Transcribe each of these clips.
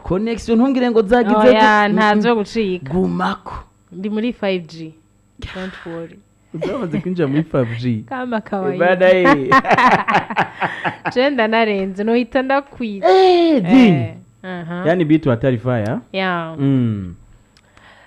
connection ntungire ngo zagize oya ntazo gucika gumako ndi muri 5G don't worry uzamaze kwinjira muri 5G kama kawaida badaye jenda narenze no hita ndakwita yani bitu atarifaya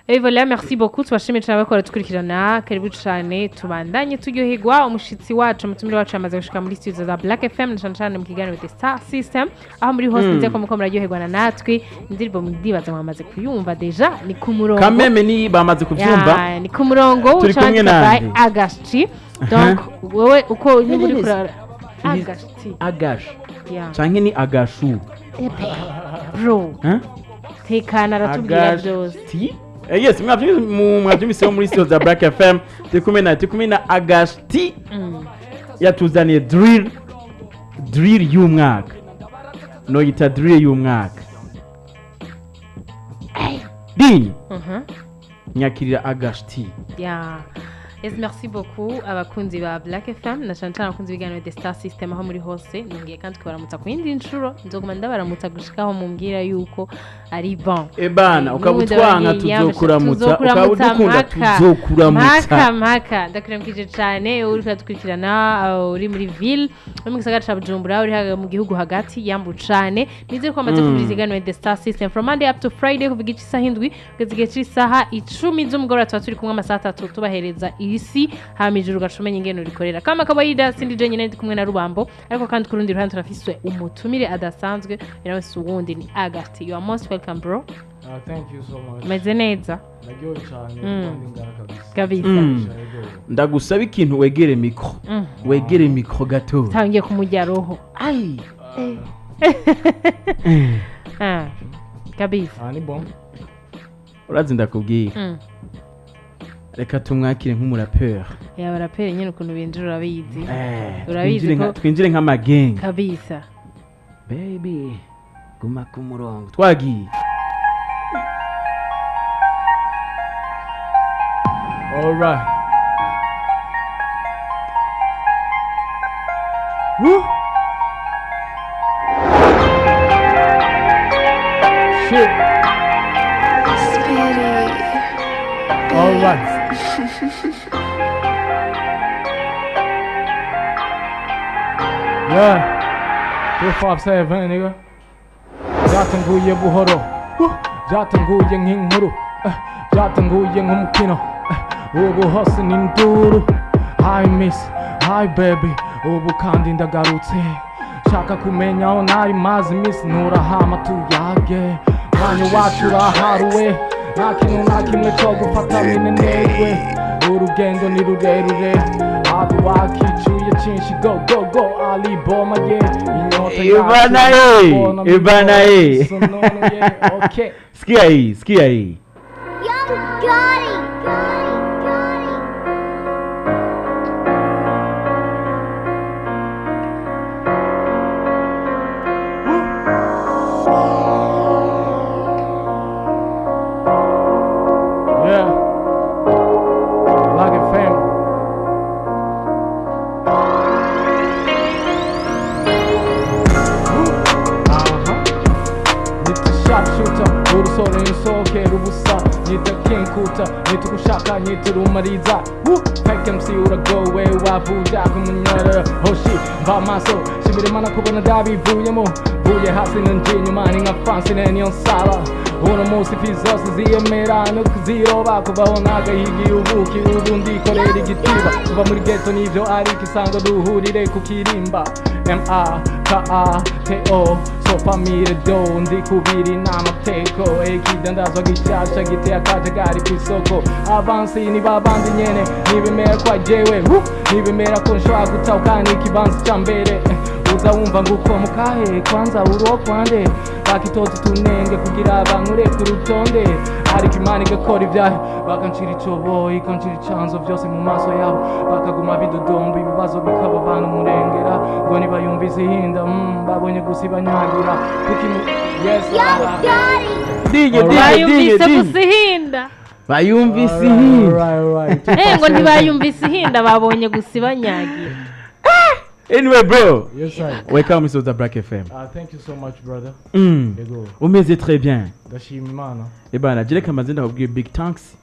Voilà, merci beaucoup. Twashimye cyane bakora tukurikirana karibu cyane tubandanye turyoherwa umushitsi wacu mutumire wacu amaze gushika muri studio za Black FM cyane mu kiganiro The Star System aho muri hose nze ko muko muraryoherwa na natwe indirimbo mudibaza mwamaze kuyumva deja ni ku murongo kameme ni bamaze kuvyumva ni ku murongo ucanye by AGACH T donc wewe uko ni muri kura AGACH T AGACH canke ni agashu bro tekana ratubwira byose yes mwavyumvise muri studio za Black FM tikumena na AGACH T yatuzaniye drill y'umwaka no yita drill y'umwaka dini nyakirira AGACH T Yes, merci beaucoup abakunzi ba Black FM na cyane abakunzi bigano The Star System aho muri hose nongiye kandi twaramutsa ku yindi nshuro nzoguma ndabaramutsa gushikaho mumbwira yuko ari bon ebana ukabutwanga tuzokuramutsa ukabudukunda tuzokuramutsa maka ndakuramukije cyane uri kudukurikirana uri muri ville uri mu gisagara ca Bujumbura uri mu gihugu hagati yambu cyane nizere ko amaze kubiriza igano The Star System from Monday up to Friday kuvuga isaha 7 kugeza igihe cy'isaha 10 z'umugoroba turi kumwe amasaha 3 tubahereza isi hamijuru gashomenya ingeno rikorera kama kabaida sindi je nyine ndi kumwe na Rubambo ariko kandi ku rundi ruhande turafiswe umutumire adasanzwe birawe suwundi ni AGACH T. You are most welcome bro. Thank you so much. Meze neza Ngiyo cyane kandi ngara kabisa ndagusaba ikintu wegere mikro gato tangiye kumujya roho ai kabisa ni bon urazi ndakubwira reka tumwakire nk'umurapeur barapere nyine ukuntu binjira urabizi urabizi ko twinjire nk'amagenga kabisa baby guma ku murongo twagiye all right woo shit all right yeah 257 nigga jatanguye buhoro jatanguye nk'inkuru jatanguye nk'umukino ubu hose ni nduru hi miss hi baby ubu kandi ndagarutse shaka kumenya aho nari mazi miss nturahama tuyage mwanya wacu uraharuwe nta kintu na kimwe cyo gufata minenegwe urugendo ni rurerure hadi wakicuye cyinshi go ali boma ye inyota ibana ye okay sikia hii nitukushaka niturumariza fake MC uragowe wavuja kumunyara hoshi mva maso shimire mana kubona dabivuyemo vuye hasi nanje nyuma ni nka France niyo nsaba uno munsi fizose ziyemera no kuziroba kubaho nagahigiye ubuki ubundi korera igitiba kuva muri ghetto nivyo ari kisango duhurire kukirimba MAKATO famire do ndi kubiri n'amateko ekidandazwa gishasha giteye akajagari kw'isoko avansi ni babandi nyene nibemera kwa jewe nibemera ko nshobora gutahukana ikibanza ca mbere uza wumva nguko mukahe kwanza uruwo kwande bakitoza tunenge kugira abankure ku rutonde ariko imana igakora ibyayo bakancira icobo ikancira icanzo vyose mu maso yabo bakaguma bidodomba ibibazo bikaba abantu murengera ngo nibayumvise ihinda babonye gusa ibanyagira yes bayumvise gusa ihinda bayumvise ihinda ngo ntibayumvise ihinda babonye gusa ibanyagira Anyway bro, Yes, sir. welcome to the Black FM. Thank you so much, brother. Yego. Umeze très bien. Ndashima Imana. Ebana jere kamaze ndakubwiye big thanks.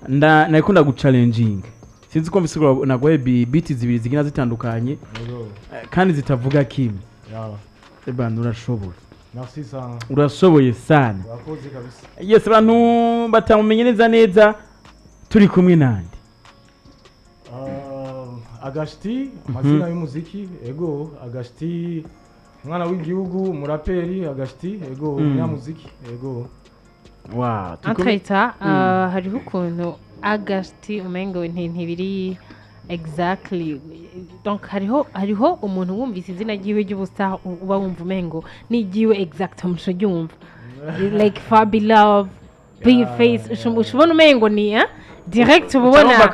Nakunda guchallenging. Sinzi ko mbisigura nagwaye beat zibiri zigina zitandukanye Yego. kandi zitavuga kimwe. Yeah. Ebana urashoboye. Merci sana. Urashoboye sana. Urakoze kabisa. Yes, abantu batamumenye neza turi kumwe nandi. AGACH T, amazina y'umuziki, ego, AGACH T, umwana w'igihugu, muraperi, AGACH T, ego, umunyamuziki, ego. Wow. Antwita hariho ukuntu AGACH T umengo ntibiri exactly, donc hariho umuntu wumvise izina ryiwe ry'ubusa uba wumva umengo n'igiwe exact amusho ryumva like Fabi Love, Big Face, ushobona umengo ni direct ubona ya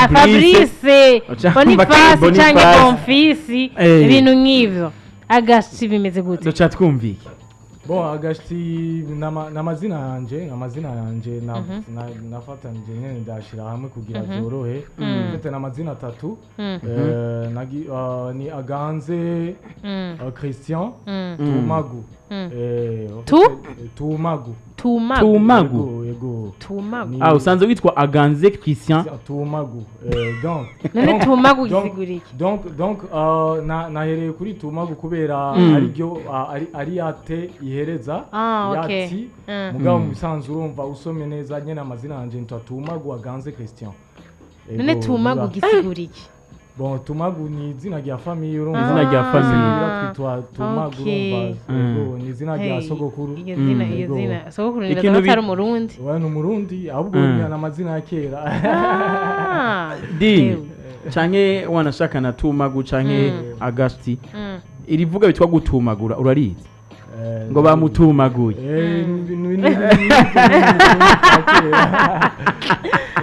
Fabrice Boniface cyangwa Bonfisi ibintu nk'ivyo. AGACH T bimeze gute? Docha twumvike. Bon, AGACH T n'amazina yanje nafatanije nyene ndashira hamwe kugira byorohe. Mfite n'amazina atatu. Ni Aganze, Christian, Tumagu. Tumagu. Yego. Tumagu. Usanzwe witwa Aganze Christian Tumagu. None Tumagu gisiguriki? Donc nahereye kuri Tumagu kubera ari yate ihereza yati mugabo mu bisanzwe urumva usomye neza nyene amazina yanje ntwa Tumagu Aganze Christian. None Tumagu gisiguriki? Bon, Tumagu ni izina rya famille urumva. Izina rya famille twitwa Tumagu urumva. Ni izina rya sogokuru. Iyo zina sogokuru ni batari umurundi. Wa ni umurundi ahubwo ni amazina ya kera. Di canke wanashaka na Tumagu canke AGACH T. Irivuga bitwa gutumagura urarizi? Ngo bamutumaguye.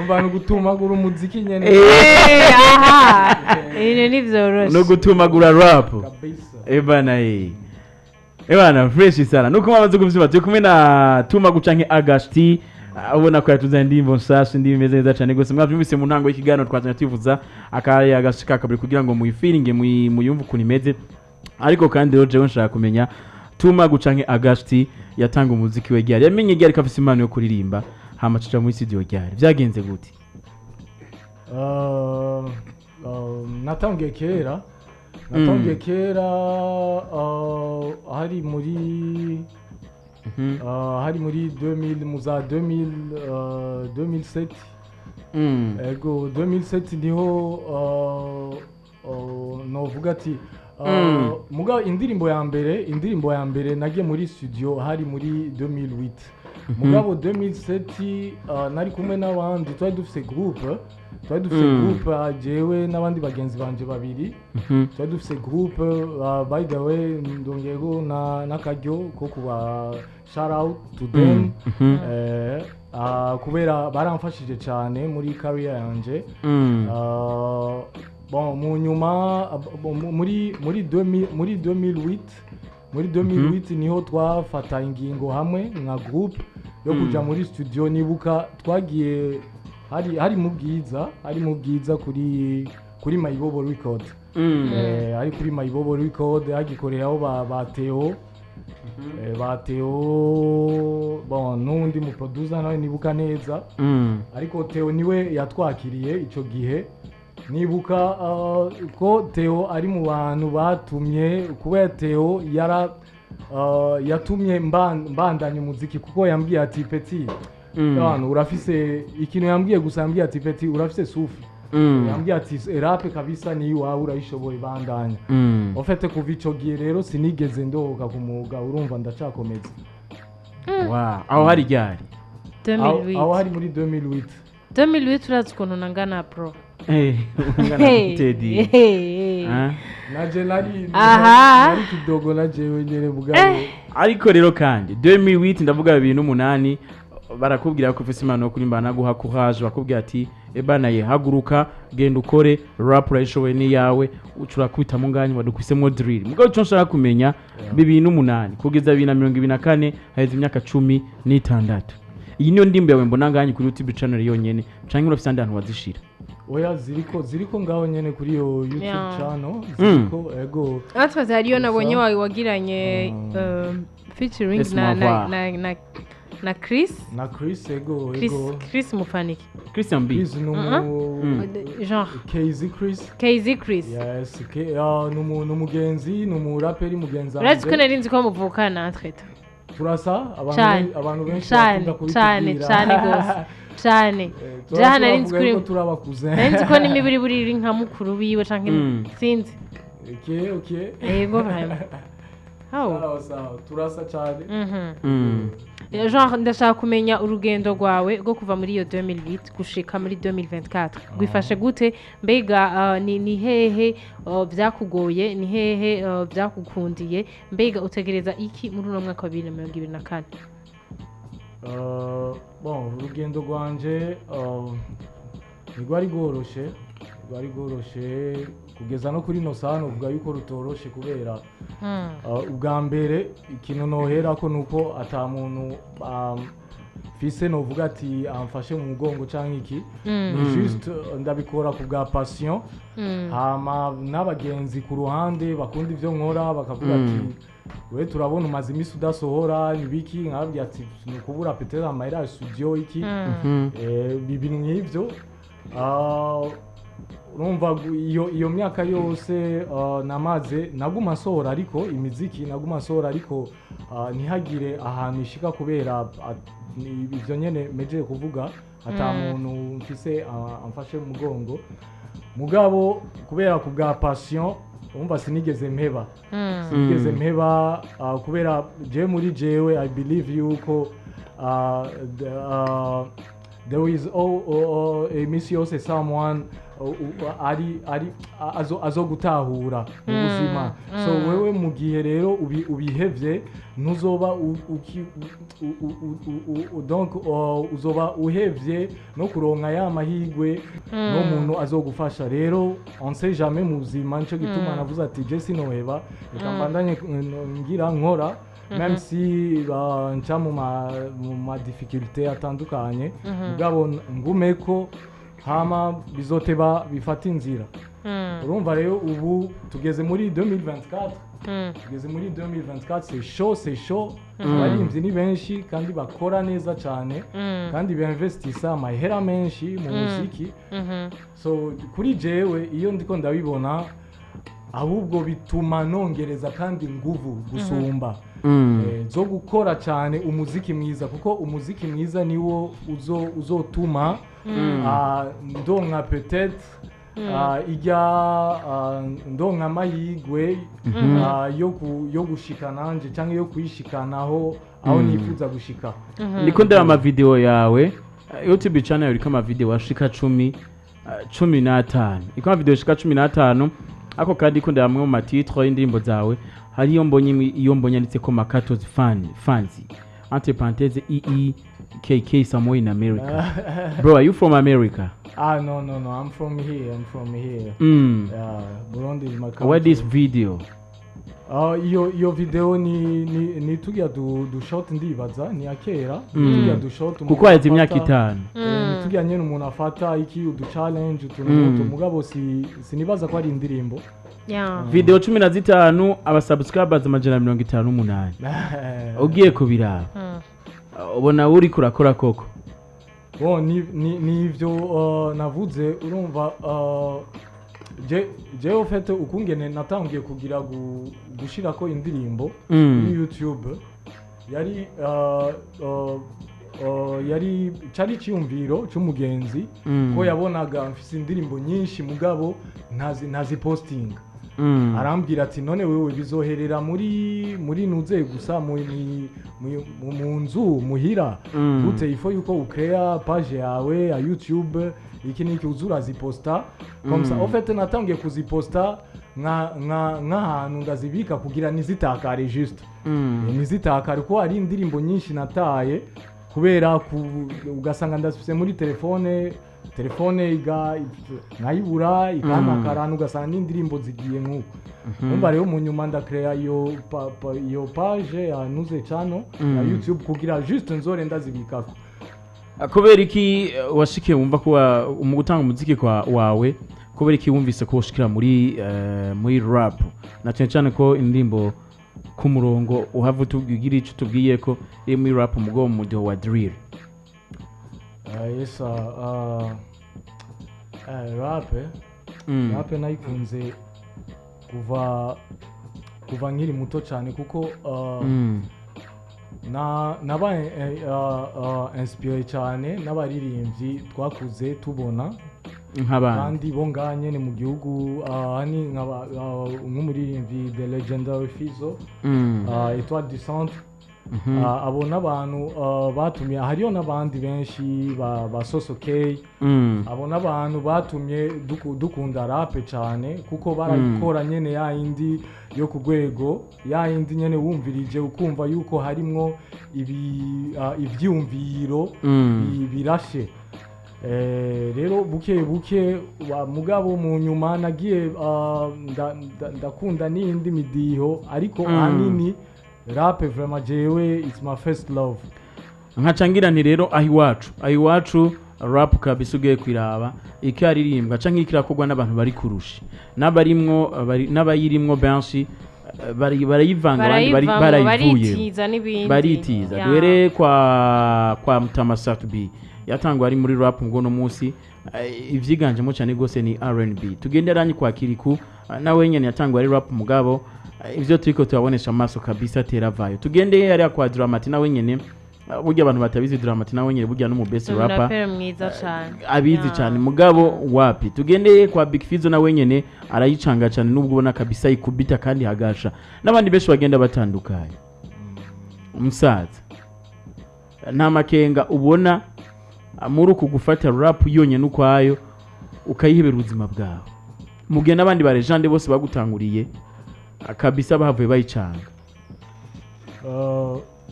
Mbana gutumagura umuziki nyene. Aha. Ni vyoroshe. No gutumagura rap. Ebana fresh sana. Nuko mamaze kuvyuma turi kumwe na Tumagu canke AGACH T. Ubona ko yatuza ndimbo nshasha ndimeze neza cyane gose mwavyumvise mu ntango y'ikiganiro twazanye tuvuza akaya agashika kabiri kugira ngo muyifiringe muyumve ukuntu imeze. Ariko kandi rero jewe nshaka kumenya Tumagu canke AGACH T yatanga umuziki we ryari yamenye ryari kafise impano yo kuririmba hama cica muri studio ryari vyagenze gute? Natangiye kera hari muri 2000 muza 2007 ego 2007 niho novuga ati muga indirimbo ya mbere nagiye muri studio hari muri 2008 mugabo 2007 nari kumwe n'abandi twari dufise groupe jewe n'abandi bagenzi banje babiri twari dufise groupe by the way ndongego na karyo ko kuba shout out to them kubera baramfashije cyane muri career yanje bon mu nyuma muri 2008 niho twafata ingingo hamwe nka group yo kuja muri studio nibuka twagiye hari mu bwiza kuri Mayibobo record ari kuri Mayibobo record hagikoreraho ba Theo bon nundi mu producer nawe nibuka neza ariko Theo niwe yatwakiriye ico gihe nibuka ko Theo ari mu bantu batumye kubera Theo yatumye mbandanya umuziki kuko yambwiye ati Petit urafise ikintu yambwiye gusa yambwiye ati Petit urafise sufi yambwiye ati rap kabisa ni wawe urayishoboye bandanya ofete kuva ico gihe rero sinigeze ndoga ku mwuga urumva ndacakomeza. Wow, aho hari ryari? 2008. Aho hari muri 2008 urazi ukuntu nangana pro. Ungana Teddy. Naje nari kidogo naje wenyere bugabo. Ariko rero kandi 2008 ndavuga 2008 barakubwira ko ufise impano yo kurimbana guha courage bakubwira ati ebana ye haguruka genda ukore rap urayishoboye ni yawe ucura kwita mu nganya badukwisemo drill mugabo cyo nshaka kumenya 2008 kugeza 2024 haheze imyaka 16 iyi niyo ndimbo yawe mbona nganye kuri YouTube channel yonyene canke urafise andi hantu wazishira? oya ziriko ngaho nyene kuri yo YouTube Yeah. channel ziriko ego natwe hariyo nabonye Gusa- wagiranye featuring Laisse na m'avoir. na Chris na Chris ego ego Chris Mufaniki Christian B Chris numu genre KZ Chris KZ Chris yes numugenzi numuraperi mugenzi urazi ko nari nzi ko muvukana natwe turasa Cyane. abantu benshi cyane bakunda cyane kubitubwira. cyane gose cyane Turashobora jaha nari nzi kuvuga kuri yuko turabakuze nari nzi ko n'imibiri buri nka mukuru wiwe canke sinzi okay yego vraiment sawa turasa cyane genre ndashaka kumenya urugendo rwawe rwo kuva muri iyo 2008 gushika muri 2024 gwifashe gute mbega ni hehe byakugoye ni hehe byakukundiye mbega utegereza iki muri uno mwaka wa 2024 bon urugendo rwanje ntirwari rworoshe kugeza no kuri no sano uvuga yuko rutoroshe kubera ubwa mbere ikintu nohera ko nuko ata muntu fise novuga ati amfashe mu mugongo canke iki ni juste ndabikora ku bwa passion hama n'abagenzi ku ruhande bakunda ivyo nkora bakavuga ati we turabona umaze imisi udasohora nibiki nkababwira ati ni ukubura peut-être amahera studio iki ibintu nk'ivyo urumva iyo myaka yose namaze naguma nsohora ariko imiziki naguma nsohora ariko ntihagire ahantu ishika kubera ivyo nyene mejeje kuvuga ata muntu mfise amfashe mu mugongo mugabo kubera ku bwa passion urumva sinigeze mpeba kubera je muri jewe I believe yuko there is imisi yose someone azo gutahura ubuzima so wewe mu gihe rero ubihevye ntuzoba donc uzoba uhevye no kuronka ya mahigwe no muntu azogufasha rero on sait jamais mu buzima nico gituma navuze ati je sinoheba reka mbandanye ngira nkora même si nca mu ma difficulté atandukanye mugabo ngumeko hama bizoteba bifata inzira urumva rero ubu tugeze muri 2024 c'est chaud abarimvyi ni benshi kandi bakora neza cyane kandi binvestisa amahera menshi mu muziki so kuri jewe iyo ndiko ndabibona ahubwo bituma nongereza kandi nguvu gusumba zo gukora cyane umuziki mwiza kuko umuziki mwiza niwo uzotuma ndonka peut-être ndonka amahigwe yo gushika nanje cyangwa yo kuyishikanaho aho nifuza gushika ndiko ndeba amavideo yawe YouTube channel yawe iriko amavideo ashika 15 iko amavideo ashika 15 ako kandi iko ndeba amwe mu matitre y'indirimbo zawe hariyo mbonye yanditse ko Makatos fans entre parenthèses EEKK somewhere in America. Bro, are you from America? No, I'm from here. Yeah, Burundi is my country. Where this video? Iyo video ni tugia du shot ndibaza ni akera tugia du shot kuko yazi imyaka 5 ni tugia nyene umuntu afata iki udu challenge utuntu mugabo sinibaza ko ari indirimbo video 15 aba subscribers amajana 58 ugiye kubiraba ubona uri kurakora koko ni ivyo navuze urumva je ofete ukungene natangiye kugira gushirako indirimbo kuri YouTube yari cari cyumviro cy'umugenzi ko yabonaga mfise indirimbo nyinshi mugabo ntazi posting arambwira ati none wewe bizoherera muri nuze gusa mu nzu muhira gute ifo yuko ukrea page yawe ya YouTube iki niki uzura ziposta comme ça en fait natangiye kuziposta nk'ahantu ndazibika kugira nizitakare juste nizitakare ko ari indirimbo nyinshi nataye kubera ugasanga ndasufise muri telefone nkayibura ikanakarana ugasanga n'indirimbo zigiye nk'uko umva rero mu nyuma ndakrea iyo page ya nuze channel ya YouTube kugira juste nzore ndazibikako kubera iki washikiye wumva ko mu gutanga umuziki wawe kubera iki wumvise ko ushikira muri rap na cyane cyane ko indirimbo ku murongo uhava utubwira icyo tubwiye ko iri muri rap mugo mu mudiho wa drill? Yes, rap nayikunze kuva nkiri muto cyane kuko nabaye inspiré cyane n'abaririmbyi twakuze tubona kandi bo nganye mu gihugu hani nk'umuririmbyi the legendary Fizo Etoile du Centre abo n'abantu batumye hariyo n'abandi benshi ba Sosokey abo n'abantu batumye dukunda rap cyane kuko barayikora nyene ya indi yo ku rwego ya indi nyene wumvirije ukumva yuko harimwo ivyumviro birashe. Rero buke mugabo mu nyuma nagiye ndakunda n'indi midiho ariko ahanini rap vraiment jewe it's my first love. Nkacangira nti rero aho iwacu rap kabisa ugiye kwiraba ikaririmbwa canke ikirakorwa n'abantu bari kurusha n'abayirimwo benshi barayivanga abandi barayivuye baritiza. Duhere kwa Mtama Satubi yatangwa ari muri rap ngo no munsi ivyiganjemo cyane gose ni R&B. Tugenderanye kwa Kiriku nawe nyene yatangwa ari rap mugabo ivyo turiko tuyabonesha amaso kabisa teravayo. Tugendeye yari kwa Dramati nawe nyene burya abantu batabizi Dramati nawe nyene burya no mu best rapper abizi cyane mugabo wapi. Tugendeye kwa Big Fizzo nawe nyene arayicanga cyane nubwo ubona kabisa ikubita kandi hagasha n'abandi benshi bagenda batandukanye. Umusaza nta makenga ubona muri uku gufata rap yonyene ukwayo ukayihebera ubuzima bwawe mugihe n'abandi ba legende bose bagutanguriye kabisa bahavuye bayicanga?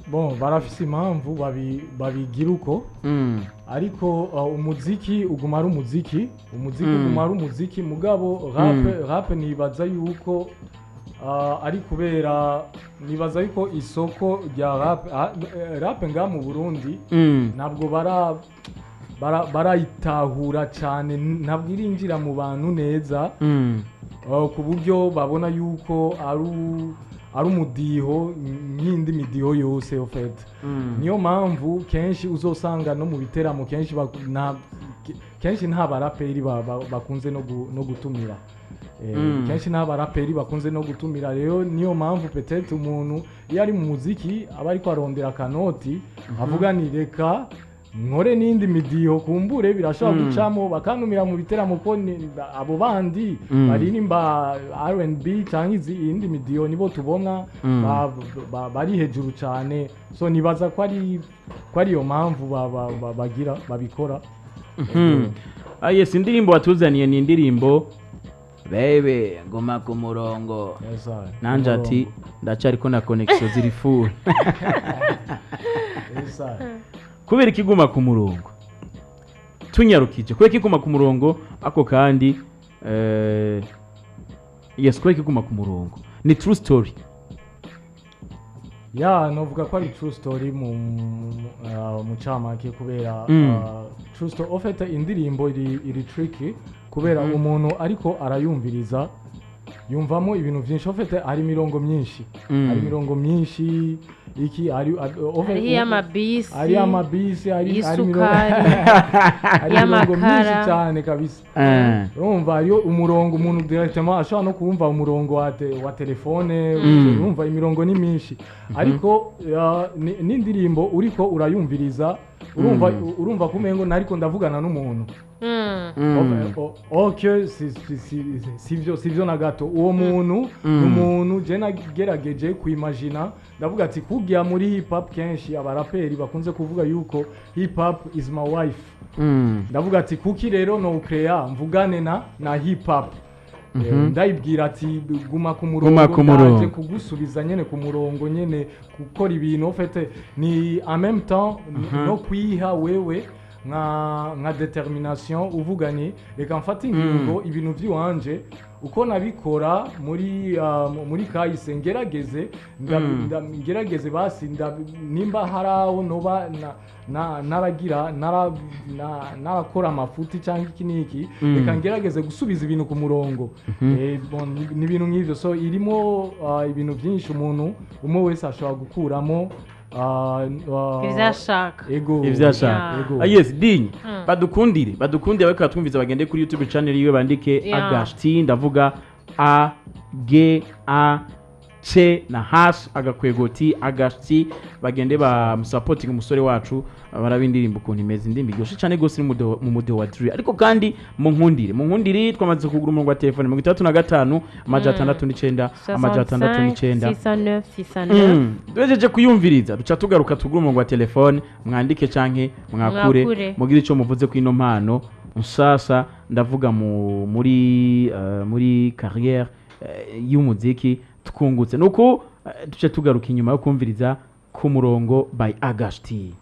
Bon barafise impamvu babigira uko ariko umuziki uguma ari umuziki uguma ari umuziki mugabo rap nibaza yuko ari kubera nibaza yuko isoko rya rap nga mu Burundi ntabwo barayitahura cyane, ntabwo irinjira mu bantu neza ku buryo babona yuko ari umudiho nk'indi midiho yose ofete. Niyo mpamvu kenshi uzosanga no mu biteramo kenshi nta baraperi bakunze no gutumira kenshi nta baraperi bakunze no gutumira. Rero niyo mpamvu peut-être umuntu iyo ari mu muziki aba ariko arondera akanoti avuga ni reka nkore n'indi midiho kumbure birashobora gucamo bakanumira mu biteramo ko abo bandi baririmba R&B cyangwa iyindi midiho nibo tubona bari hejuru cyane. So nibaza ko ari yo mpamvu babikora. Yes, indirimbo watuzaniye ni indirimbo bebe ngoma ku murongo. Nanje ati ndacariko na connection ziri full. Kubera ikiguma ku murongo tunyarukije kubera ikiguma ku murongo ako kandi yes kubera ikiguma ku murongo ni true story? Novuga ko ari true story mu camake kubera true story ofete indirimbo iri tricky kubera umuntu ariko arayumviriza yumvamo ibintu byinshi ofete ari mirongo myinshi iki ari amabisi ari mirongo myinshi cyane kabisa. Urumva ariyo umurongo umuntu directement ashobora no kumva umurongo wa telefone urumva imirongo ni myinshi ariko n'indirimbo uriko urayumviriza urumva kumengo nariko ndavugana n'umuntu. Okay, sivyo na gato uwo muntu n'umuntu je nagerageje kwimagina ndavuga ati kugira muri hip hop kenshi abaraperi bakunze kuvuga yuko hip hop is my wife. Ndavuga ati kuki rero no create mvugane na hip hop ndayibwira ati guma ku murongo ndaje kugusubiza nyene ku murongo nyene gukora ibintu ofete ni en même temps no kwiha wewe nka determination uvuga ni reka mfate ingingo ibintu by'iwanje uko nabikora muri kahise ngerageze basi nimba haraho noba narakora amafuti cyangwa iki n'iki reka ngerageze gusubiza ibintu ku murongo ni ibintu nk'ibyo so irimo ibintu byinshi umuntu umwe wese ashobora gukuramo ivyashaka yes dinyi badukundire bariko batwumviza bagende kuri YouTube channel yiwe bandike AGACH T ndavuga A G A C na hash agakwegoti AGACH T bagende ba supporting umusore wacu barabindirimba ukuntu imeze indimbi gyoshe cyane gose mu mude wa drill ariko kandi mu nkundire twamaze kugura umurongo wa telefone 35 669 669 duhejeje kuyumviriza duca tugaruka tugura umurongo wa telefone mwandike canke mwakure mugira ico muvuze ku ino mpano nshasha ndavuga muri carrière y'umuziki tukungutse nuko duce tugaruka inyuma yo kumviriza ku murongo by AGACH T.